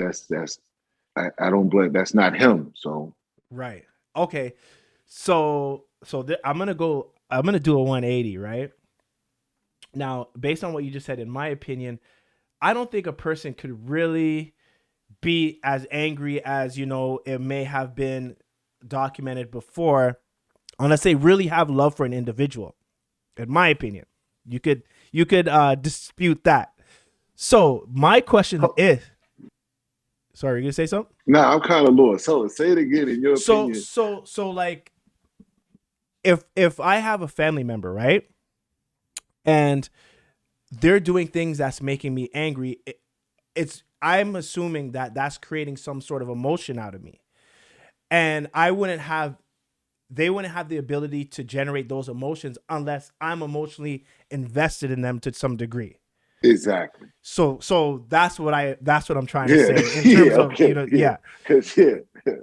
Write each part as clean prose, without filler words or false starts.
I don't blame. That's not him. So Right. Okay. So I'm gonna do a 180, right? Now, based on what you just said, in my opinion, I don't think a person could really be as angry as, it may have been documented before, unless they really have love for an individual. In my opinion, you could dispute that. So my question is, sorry, you gonna say something? nah, I'm kind of lost. So say it again in your So opinion. so so like, if I have a family member, right, and they're doing things that's making me angry, it's I'm assuming that that's creating some sort of emotion out of me, and they wouldn't have the ability to generate those emotions unless I'm emotionally invested in them to some degree. Exactly. So that's what I'm trying to Yeah. say in terms Yeah. of, Okay. Yeah. yeah. Cause yeah.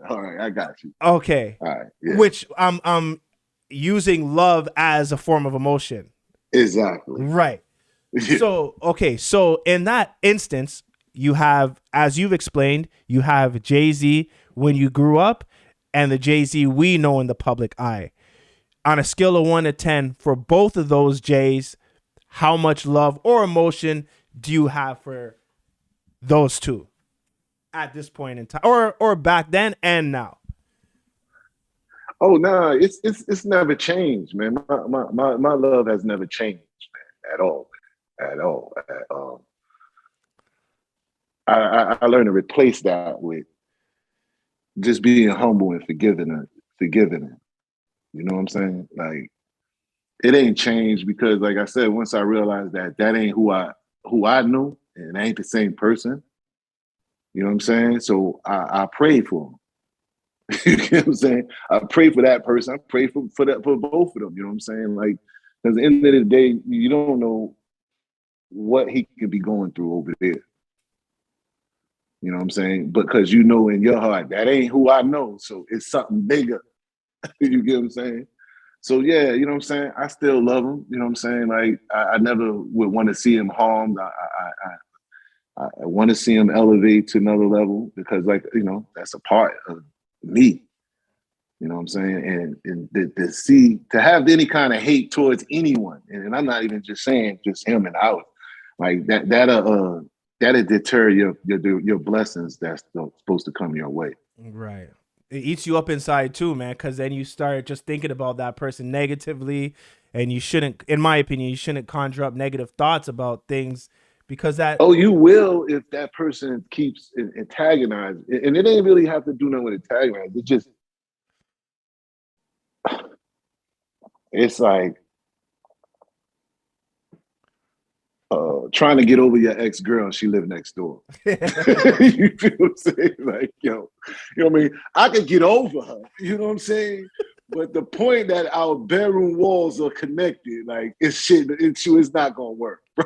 All right. I got you. Okay. All right. Yeah. Which I'm using love as a form of emotion. Exactly. Right. Yeah. So, okay, so in that instance, you have, as you've explained, you have JayZ when you grew up and the JayZ we know in the public eye. On a scale of 1 to 10 for both of those Jays, how much love or emotion do you have for those two at this point in time, or back then and now? Oh no, it's never changed, man. My love has never changed, man, at all, at all. I learned to replace that with just being humble and forgiving it. You know what I'm saying? Like it ain't changed because, like I said, once I realized that that ain't who I knew, and I ain't the same person. You know what I'm saying? So I pray for him. You know what I'm saying? I pray for that person. I pray for that for both of them. You know what I'm saying? Like, because at the end of the day, you don't know what he could be going through over there. You know what I'm saying? Because you know in your heart that ain't who I know, so it's something bigger. You get what I'm saying? So yeah, you know what I'm saying. I still love him. You know what I'm saying? Like I never would want to see him harmed. I want to see him elevate to another level because, like that's a part of me. You know what I'm saying? And to have any kind of hate towards anyone, and I'm not even just saying just him and out, like that'll deter your blessings that's supposed to come your way. Right. It eats you up inside too, man, because then you start just thinking about that person negatively, and you shouldn't, in my opinion, you shouldn't conjure up negative thoughts about things because that. Oh, you will if that person keeps antagonizing, and it ain't really have to do nothing with antagonizing. It just it's like trying to get over your ex-girl and she lived next door. You feel what I'm saying? Like, you know what I mean? I could get over her, you know what I'm saying? But the point that our bedroom walls are connected, like it's not gonna work, bro.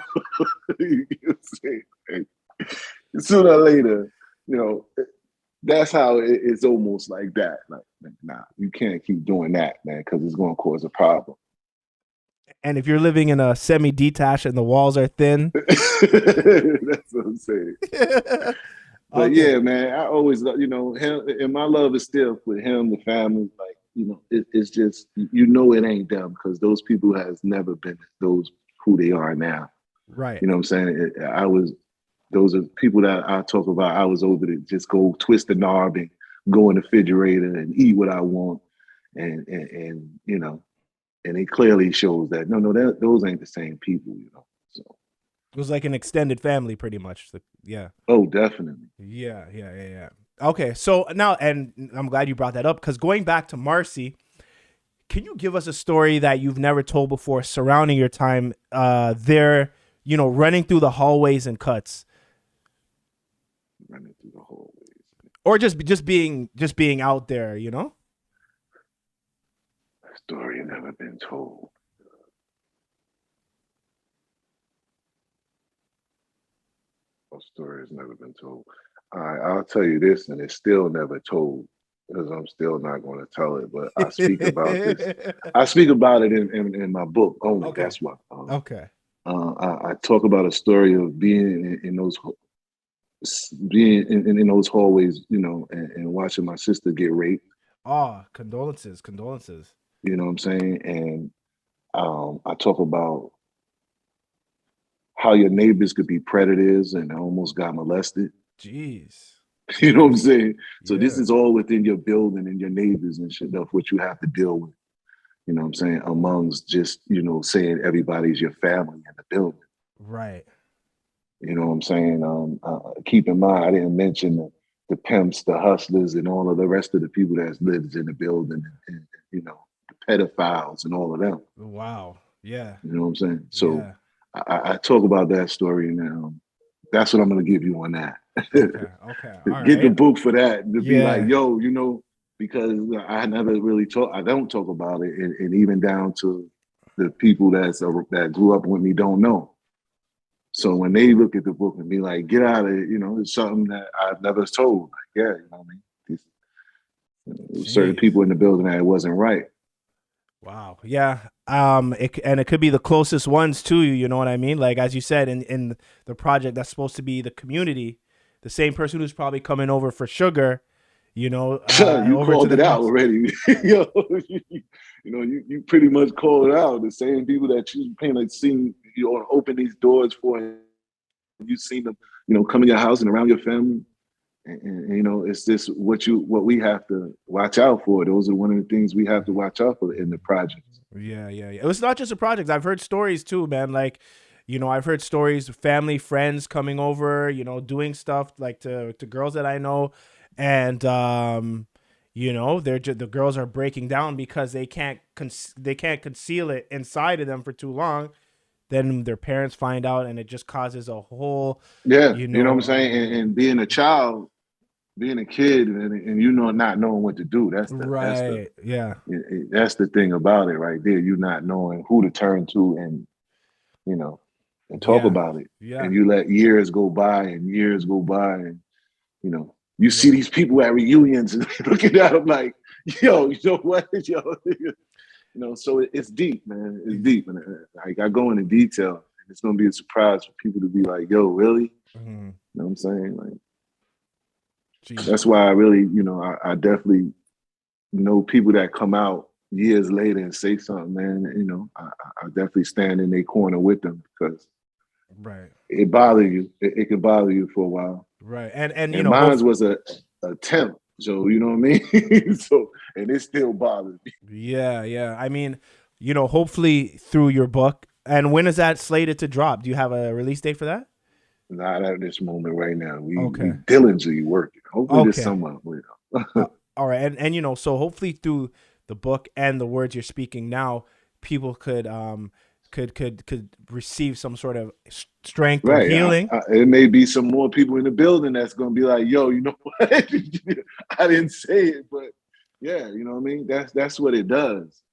You know what I'm saying? Like, sooner or later, you know, that's how it's almost like that. Like, nah, you can't keep doing that, man, because it's gonna cause a problem. And if you're living in a semi-detached and the walls are thin. That's what I'm saying. But Okay. yeah, man, I always, him, and my love is still with him, the family. Like, it's just, it ain't them because those people has never been those who they are now. Right. You know what I'm saying? Those are people that I talk about. I was over to just go twist the knob and go in the refrigerator and eat what I want. And and it clearly shows that no, those ain't the same people. So, It was like an extended family, pretty much. Yeah. oh, definitely. Yeah. Okay, so now, and I'm glad you brought that up because going back to Marcy, can you give us a story that you've never told before surrounding your time there, running through the hallways and cuts, Running through the hallways. or just being out there, A story never been told. A story has never been told. I'll tell you this, and it's still never told because I'm still not going to tell it. But I speak about this. I speak about it in my book only. Okay. That's why. Okay. I talk about a story of being in those being in those hallways, you know, and watching my sister get raped. Oh, condolences, condolences. You know what I'm saying? And I talk about how your neighbors could be predators, and I almost got molested. Jeez. You know what I'm Jeez. saying? So this Yeah. is all within your building and your neighbors and shit of what you have to deal with. You know what I'm saying? Amongst just, you know, saying everybody's your family in the building. Right. You know what I'm saying? Keep in mind, I didn't mention the pimps, the hustlers, and all of the rest of the people that lives in the building, and you know, the pedophiles and all of them. Wow. Yeah. You know what I'm saying? So Yeah. I talk about that story, and that's what I'm going to give you on that. Okay. Okay. All Get the right. book for that to be like, Yeah. yo, you know, because I never really talk. I don't talk about it, and even down to the people that grew up with me don't know. So when they look at the book and be like, get out of it, you know, it's something that I've never told. Like, yeah, you know what I mean? Certain Jeez. people in the building that it wasn't right. Wow. Yeah. And it could be the closest ones to you. You know what I mean? Like as you said, in the project that's supposed to be the community, the same person who's probably coming over for sugar, you know, You over to called the it out house. already. Yo, you pretty much called it out. The same people that you kind of seen, you know, open these doors for, and you seen them, you know, come in your house and around your family. And you know, it's just what we have to watch out for. Those are one of the things we have to watch out for in the projects. Yeah, yeah, yeah. It was not just a project. I've heard stories too, man. Like, you know, I've heard stories of family, friends coming over, you know, doing stuff like to girls that I know, and you know, the girls are breaking down because they can't conceal it inside of them for too long. Then their parents find out, and it just causes a whole, Yeah, you you know what I'm know, saying. And being a child, being a kid, and you know not knowing what to do. right, yeah, That's the thing about it right there. You not knowing who to turn to, and you know, and talk yeah, about it. yeah, And you let years go by and years go by, and you know, you see yeah. these people at reunions and looking at them like, yo, you know what, yo, you know. So it's deep, man. It's deep, and like I go into detail. And it's gonna be a surprise for people to be like, yo, really? Mm-hmm. You know what I'm saying? Like Jeez. that's why I really, you know, I definitely know people that come out years later and say something, man. You know, I definitely stand in their corner with them because Right. it bothers you. It can bother you for a while. Right. And you And know, hope. mine was a attempt. So you know what I mean? So and it still bothers me. Yeah, yeah. I mean, you know, hopefully through your book. And when is that slated to drop? Do you have a release date for that? Not at this moment right now. We Okay. diligently working. Hopefully this Okay. summer. You Uh, know. all right. And you know, so hopefully through the book and the words you're speaking now, people could receive some sort of strength or Right. healing. It may be some more people in the building that's gonna be like, yo, you know what? I didn't say it, but yeah, you know what I mean? That's what it does.